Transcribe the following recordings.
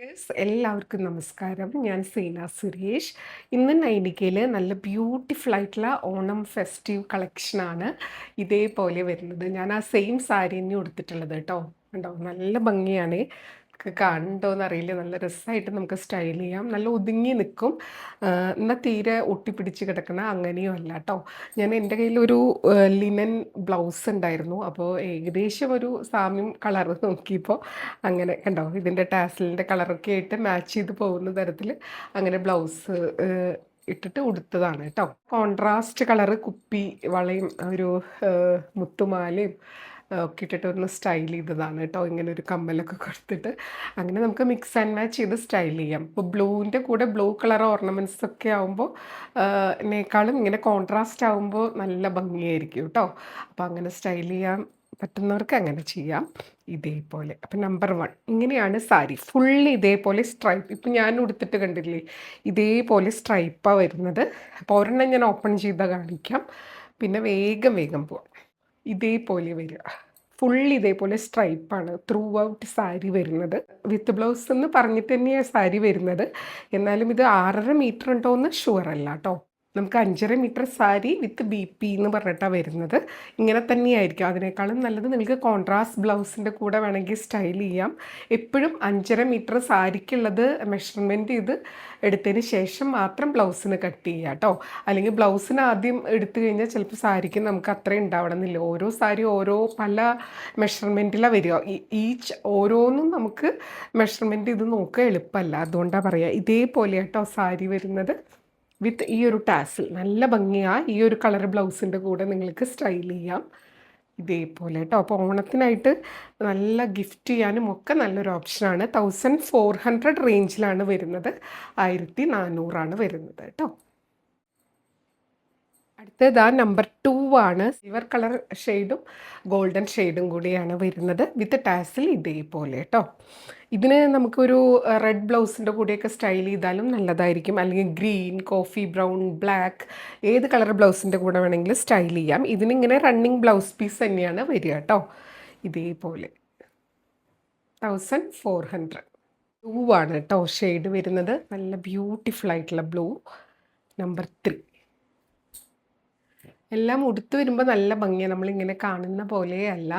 Yes, എല്ലാവർക്കും നമസ്കാരം. ഞാൻ സീന സുരേഷ്. ഇന്ന് നൈനികയിൽ നല്ല ബ്യൂട്ടിഫുൾ ആയിട്ടുള്ള ഓണം ഫെസ്റ്റീവ് കളക്ഷനാണ് ഇതേപോലെ വരുന്നത്. ഞാൻ ആ സെയിം സാരി തന്നെ ഉടുത്തിട്ടുള്ളത് കേട്ടോ. കണ്ടോ, നല്ല ഭംഗിയാണ്. കണ്ടോന്ന് അറിയില്ല, നല്ല രസമായിട്ട് നമുക്ക് സ്റ്റൈൽ ചെയ്യാം. നല്ല ഒതുങ്ങി നിൽക്കും. എന്നാൽ തീരെ ഒട്ടിപ്പിടിച്ച് കിടക്കണ അങ്ങനെയും അല്ല കേട്ടോ. ഞാൻ എൻ്റെ കയ്യിലൊരു ലിനൻ ബ്ലൗസ് ഉണ്ടായിരുന്നു. അപ്പോൾ ഏകദേശം ഒരു സാമ്യം കളർ നോക്കിയപ്പോൾ അങ്ങനെ കണ്ടോ, ഇതിൻ്റെ ടാസലിൻ്റെ കളറൊക്കെ ആയിട്ട് മാച്ച് ചെയ്ത് പോകുന്ന തരത്തിൽ അങ്ങനെ ബ്ലൗസ് ഇട്ടിട്ട് ഉടുത്തതാണ് കേട്ടോ. കോൺട്രാസ്റ്റ് കളറ് കുപ്പി വളയും ഒരു മുത്തുമാലയും ഒക്കെ ഇട്ടിട്ട് ഒന്ന് സ്റ്റൈൽ ചെയ്തതാണ് കേട്ടോ. ഇങ്ങനെ ഒരു കമ്മലൊക്കെ കൊടുത്തിട്ട് അങ്ങനെ നമുക്ക് മിക്സ് ആൻഡ് മാച്ച് ചെയ്ത് സ്റ്റൈൽ ചെയ്യാം. ഇപ്പോൾ ബ്ലൂവിൻ്റെ കൂടെ ബ്ലൂ കളർ ഓർണമെൻറ്റ്സ് ഒക്കെ ആകുമ്പോൾ നേക്കാളും ഇങ്ങനെ കോൺട്രാസ്റ്റ് ആകുമ്പോൾ നല്ല ഭംഗിയായിരിക്കും കേട്ടോ. അപ്പോൾ അങ്ങനെ സ്റ്റൈൽ ചെയ്യാൻ പറ്റുന്നവർക്ക് അങ്ങനെ ചെയ്യാം ഇതേപോലെ. അപ്പം നമ്പർ 1 ഇങ്ങനെയാണ് സാരി ഫുള്ള് ഇതേപോലെ സ്ട്രൈപ്പ്. ഇപ്പം ഞാൻ ഉടുത്തിട്ട് കണ്ടില്ലേ, ഇതേപോലെ സ്ട്രൈപ്പാണ് വരുന്നത്. അപ്പോൾ ഒരെണ്ണം ഞാൻ ഓപ്പൺ ചെയ്താൽ കാണിക്കാം, പിന്നെ വേഗം വേഗം പോവാം. ഇതേപോലെ വരിക, ഫുൾ ഇതേപോലെ സ്ട്രൈപ്പാണ് ത്രൂ ഔട്ട് സാരി വരുന്നത്. വിത്ത് ബ്ലൗസ് എന്ന് പറഞ്ഞിട്ട് തന്നെയാണ് സാരി വരുന്നത്. എന്നാലും ഇത് 6.5 മീറ്റർ ഉണ്ടോ എന്ന് ഷുവർ അല്ല കേട്ടോ. നമുക്ക് 5.5 മീറ്റർ സാരി വിത്ത് BP എന്ന് പറഞ്ഞിട്ടാണ് വരുന്നത്. ഇങ്ങനെ തന്നെയായിരിക്കും. അതിനേക്കാളും നല്ലത് നിങ്ങൾക്ക് കോൺട്രാസ്റ്റ് ബ്ലൗസിൻ്റെ കൂടെ വേണമെങ്കിൽ സ്റ്റൈൽ ചെയ്യാം. എപ്പോഴും 5.5 മീറ്റർ സാരിക്കുള്ളത് മെഷർമെൻറ്റ് ചെയ്ത് എടുത്തതിന് ശേഷം മാത്രം ബ്ലൗസിന് കട്ട് ചെയ്യുക കേട്ടോ. അല്ലെങ്കിൽ ബ്ലൗസിന് ആദ്യം എടുത്തു കഴിഞ്ഞാൽ ചിലപ്പോൾ സാരിക്ക് നമുക്ക് അത്രയും ഉണ്ടാവണമെന്നില്ല. ഓരോ സാരി ഓരോ പല മെഷർമെൻറ്റിലാണ് വരിക. ഈച്ച് ഓരോന്നും നമുക്ക് മെഷർമെൻറ്റ് ഇത് നോക്കുക എളുപ്പമല്ല. അതുകൊണ്ടാണ് പറയുക. ഇതേപോലെ കേട്ടോ സാരി വരുന്നത് വിത്ത് ഈ ഒരു ടാസിൽ. നല്ല ഭംഗിയാണ്. ഈ ഒരു കളർ ബ്ലൗസിൻ്റെ കൂടെ നിങ്ങൾക്ക് സ്റ്റൈൽ ചെയ്യാം ഇതേപോലെ കേട്ടോ. അപ്പോൾ ഓണത്തിനായിട്ട് നല്ല ഗിഫ്റ്റ് ചെയ്യാനും ഒക്കെ നല്ലൊരു ഓപ്ഷനാണ്. 1400 റേഞ്ചിലാണ് വരുന്നത്. 1400 വരുന്നത് കേട്ടോ. അടുത്തത് നമ്പർ 2 ആണ്. സിൽവർ കളർ ഷെയ്ഡും ഗോൾഡൻ ഷെയ്ഡും കൂടിയാണ് വരുന്നത് വിത്ത് ടാസിൽ ഇതേപോലെ കേട്ടോ. ഇതിന് നമുക്കൊരു റെഡ് ബ്ലൗസിൻ്റെ കൂടെയൊക്കെ സ്റ്റൈൽ ചെയ്താലും നല്ലതായിരിക്കും. അല്ലെങ്കിൽ ഗ്രീൻ, കോഫി ബ്രൗൺ, ബ്ലാക്ക്, ഏത് കളർ ബ്ലൗസിൻ്റെ കൂടെ വേണമെങ്കിലും സ്റ്റൈൽ ചെയ്യാം. ഇതിനിങ്ങനെ റണ്ണിങ് ബ്ലൗസ് പീസ് തന്നെയാണ് വരിക കേട്ടോ. ഇതേപോലെ 1400 ബ്ലൂ ആണ് കേട്ടോ ഷെയ്ഡ് വരുന്നത്. നല്ല ബ്യൂട്ടിഫുൾ ആയിട്ടുള്ള ബ്ലൂ. നമ്പർ 3 എല്ലാം ഉടുത്ത് വരുമ്പോൾ നല്ല ഭംഗിയാണ്. നമ്മളിങ്ങനെ കാണുന്ന പോലെയല്ല.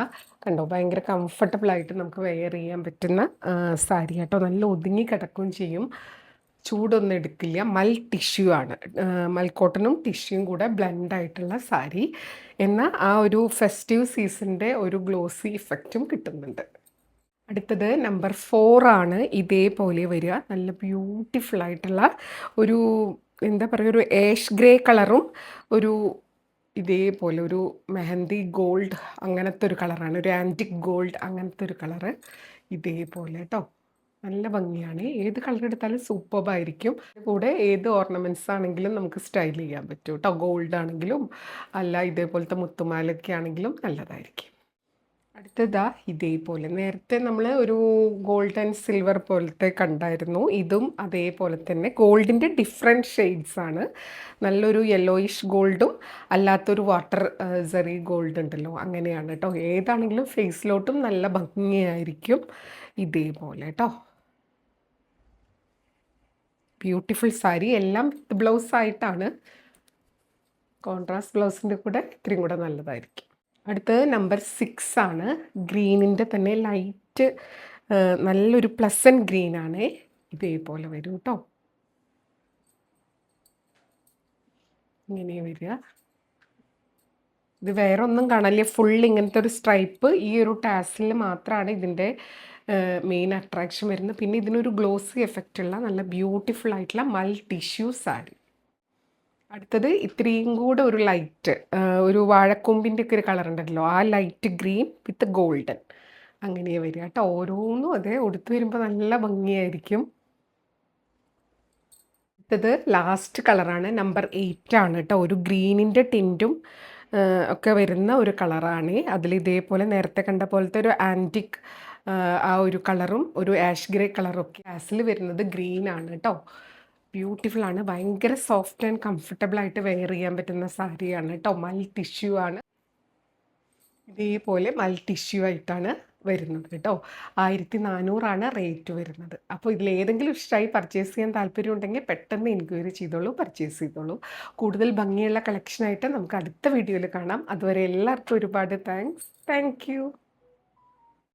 കണ്ടോ, ഭയങ്കര കംഫർട്ടബിളായിട്ട് നമുക്ക് വെയർ ചെയ്യാൻ പറ്റുന്ന സാരി കേട്ടോ. നല്ല ഒതുങ്ങി കിടക്കുകയും ചെയ്യും, ചൂടൊന്നും എടുക്കില്ല. മൽ ടിഷ്യൂ ആണ്. മൽ കോട്ടണും ടിഷ്യൂയും കൂടെ ബ്ലെൻഡായിട്ടുള്ള സാരി. എന്നാൽ ആ ഒരു ഫെസ്റ്റീവ് സീസണിൻ്റെ ഒരു ഗ്ലോസി ഇഫക്റ്റും കിട്ടുന്നുണ്ട്. അടുത്തത് നമ്പർ 4 ആണ്. ഇതേപോലെ വരിക. നല്ല ബ്യൂട്ടിഫുൾ ആയിട്ടുള്ള ഒരു എന്താ പറയുക, ഒരു ആഷ് ഗ്രേ കളറും ഒരു ഇതേപോലെ ഒരു മെഹന്തി ഗോൾഡ് അങ്ങനത്തെ ഒരു കളറാണ്. ഒരു ആൻറ്റിക് ഗോൾഡ് അങ്ങനത്തെ ഒരു കളറ് ഇതേപോലെ കേട്ടോ. നല്ല ഭംഗിയാണ്. ഏത് കളർ എടുത്താലും സൂപ്പർബായിരിക്കും. കൂടെ ഏത് ഓർണമെൻറ്റ്സ് ആണെങ്കിലും നമുക്ക് സ്റ്റൈൽ ചെയ്യാൻ പറ്റും കേട്ടോ. ഗോൾഡ് ആണെങ്കിലും അല്ല ഇതേപോലത്തെ മുത്തുമാലൊക്കെ ആണെങ്കിലും നല്ലതായിരിക്കും. അടുത്തതാ ഇതേപോലെ നേരത്തെ നമ്മൾ ഒരു ഗോൾഡ് ആൻഡ് സിൽവർ പോലത്തെ കണ്ടായിരുന്നു. ഇതും അതേപോലെ തന്നെ ഗോൾഡിൻ്റെ ഡിഫറെൻറ്റ് ഷെയ്ഡ്സ് ആണ്. നല്ലൊരു യെല്ലോയിഷ് ഗോൾഡും അല്ലാത്തൊരു വാട്ടർ സെറി ഗോൾഡ് ഉണ്ടല്ലോ, അങ്ങനെയാണ് കേട്ടോ. ഏതാണെങ്കിലും ഫേസിലോട്ടും നല്ല ഭംഗിയായിരിക്കും ഇതേപോലെ കേട്ടോ. ബ്യൂട്ടിഫുൾ സാരി. എല്ലാം വിത്ത് ബ്ലൗസ് ആയിട്ടാണ്. കോൺട്രാസ്റ്റ് ബ്ലൗസിൻ്റെ കൂടെ ഇത്രയും കൂടെ നല്ലതായിരിക്കും. അടുത്തത് നമ്പർ 6 ആണ്. ഗ്രീനിൻ്റെ തന്നെ ലൈറ്റ് നല്ലൊരു പ്ലസൻറ്റ് ഗ്രീനാണ്. ഇതേപോലെ വരും കേട്ടോ. ഇങ്ങനെ വരിക. ഇത് വേറെ ഒന്നും കാണില്ല. ഫുൾ ഇങ്ങനത്തെ ഒരു സ്ട്രൈപ്പ് ഈ ഒരു ടാസിൽ മാത്രമാണ് ഇതിൻ്റെ മെയിൻ അട്രാക്ഷൻ വരുന്നത്. പിന്നെ ഇതിനൊരു ഗ്ലോസി എഫക്റ്റ് ഉള്ള നല്ല ബ്യൂട്ടിഫുൾ ആയിട്ടുള്ള മൽ ടിഷ്യൂ സാരി. അടുത്തത് ഇത്രയും കൂടെ ഒരു ലൈറ്റ്, ഒരു വാഴക്കൊമ്പിൻ്റെ ഒക്കെ ഒരു കളർ ഉണ്ടല്ലോ, ആ ലൈറ്റ് ഗ്രീൻ വിത്ത് ഗോൾഡൻ അങ്ങനെ വരിക കേട്ടോ. ഓരോന്നും അതേ ഉടുത്ത് വരുമ്പോൾ നല്ല ഭംഗിയായിരിക്കും. അടുത്തത് ലാസ്റ്റ് കളറാണ്. നമ്പർ 8 ആണ് കേട്ടോ. ഒരു ഗ്രീനിൻ്റെ ടിൻറ്റും ഒക്കെ വരുന്ന ഒരു കളറാണ്. അതിൽ ഇതേപോലെ നേരത്തെ കണ്ട പോലത്തെ ഒരു ആൻറ്റിക് ആ ഒരു കളറും ഒരു ആഷ് ഗ്രേ കളറും ഒക്കെ. ആസിൽ വരുന്നത് ഗ്രീൻ ആണ് കേട്ടോ. ബ്യൂട്ടിഫുൾ ആണ്. ഭയങ്കര സോഫ്റ്റ് ആൻഡ് കംഫർട്ടബിൾ ആയിട്ട് വെയർ ചെയ്യാൻ പറ്റുന്ന സാരിയാണ് കേട്ടോ. മൽ ടിഷ്യൂ ആണ്. ഇതേപോലെ മൽ ടിഷ്യൂ ആയിട്ടാണ് വരുന്നത് കേട്ടോ. 1400 റേറ്റ് വരുന്നത്. അപ്പോൾ ഇതിലേതെങ്കിലും ഇഷ്ടമായി പർച്ചേസ് ചെയ്യാൻ താല്പര്യമുണ്ടെങ്കിൽ പെട്ടെന്ന് എൻക്വയറി ചെയ്തോളൂ, പർച്ചേസ് ചെയ്തോളൂ. കൂടുതൽ ഭംഗിയുള്ള കളക്ഷനായിട്ട് നമുക്ക് അടുത്ത വീഡിയോയിൽ കാണാം. അതുവരെ എല്ലാവർക്കും ഒരുപാട് താങ്ക്സ്. Thank you.